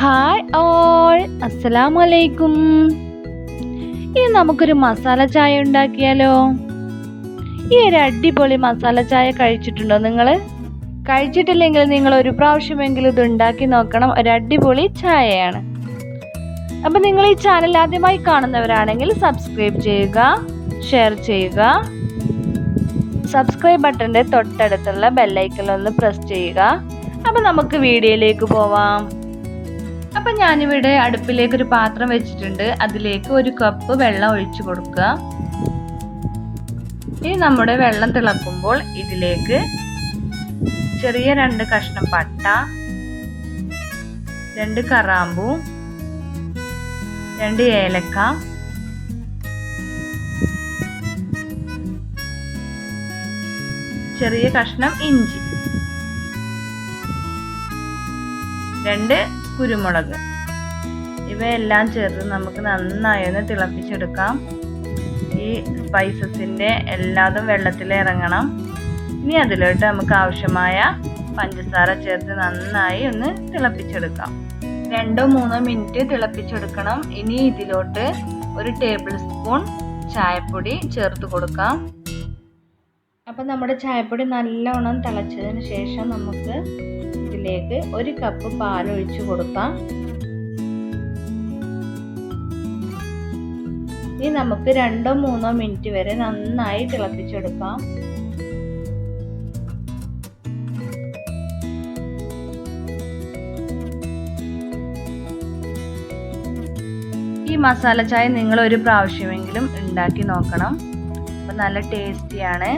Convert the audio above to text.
Hi all, അസ്സലാമു അലൈക്കും. ഇനി നമുക്കൊരു മസാല ചായ ഉണ്ടാക്കിയാലോ? ഈ ഒരു അടിപൊളി മസാല ചായ കഴിച്ചിട്ടുണ്ടോ നിങ്ങൾ? കഴിച്ചിട്ടില്ലെങ്കിൽ നിങ്ങൾ ഒരു പ്രാവശ്യമെങ്കിലും ഇത് ഉണ്ടാക്കി നോക്കണം. ഒരു അടിപൊളി ചായയാണ്. അപ്പം നിങ്ങൾ ഈ ചാനൽ ആദ്യമായി കാണുന്നവരാണെങ്കിൽ സബ്സ്ക്രൈബ് ചെയ്യുക, ഷെയർ ചെയ്യുക. സബ്സ്ക്രൈബ് ബട്ടൻ്റെ തൊട്ടടുത്തുള്ള ബെല്ലൈക്കൺ ഒന്ന് പ്രസ് ചെയ്യുക. അപ്പം നമുക്ക് വീഡിയോയിലേക്ക് പോവാം. അപ്പം ഞാനിവിടെ അടുപ്പിലേക്ക് ഒരു പാത്രം വെച്ചിട്ടുണ്ട്. അതിലേക്ക് 1 കപ്പ് വെള്ളം ഒഴിച്ചു കൊടുക്കുക. ഇനി നമ്മുടെ വെള്ളം തിളക്കുമ്പോൾ ഇതിലേക്ക് ചെറിയ 2 കഷ്ണം പട്ട, 2 കറാമ്പൂ, 2 ഏലക്ക, ചെറിയ കഷ്ണം ഇഞ്ചി, 2 കുരുമുളക്, ഇവയെല്ലാം ചേർത്ത് നമുക്ക് നന്നായി ഒന്ന് തിളപ്പിച്ചെടുക്കാം. ഈ സ്പൈസസിൻ്റെ എല്ലാതും വെള്ളത്തിൽ ഇറങ്ങണം. ഇനി അതിലോട്ട് നമുക്ക് ആവശ്യമായ പഞ്ചസാര ചേർത്ത് നന്നായി ഒന്ന് തിളപ്പിച്ചെടുക്കാം. 2-3 മിനിറ്റ് തിളപ്പിച്ചെടുക്കണം. ഇനി ഇതിലോട്ട് 1 ടേബിൾ സ്പൂൺ ചായപ്പൊടി ചേർത്ത് കൊടുക്കാം. അപ്പം നമ്മുടെ ചായപ്പൊടി നല്ലോണം തിളച്ചതിന് ശേഷം നമുക്ക് ഇതിലേക്ക് 1 കപ്പ് പാൽ ഒഴിച്ചു കൊടുക്കാം. ഇനി നമുക്ക് 2-3 മിനിറ്റ് വരെ നന്നായി തിളപ്പിച്ചെടുക്കാം. ഈ മസാല ചായ നിങ്ങൾ ഒരു പ്രാവശ്യമെങ്കിലും ഉണ്ടാക്കി നോക്കണം. അപ്പം നല്ല ടേസ്റ്റിയാണ്.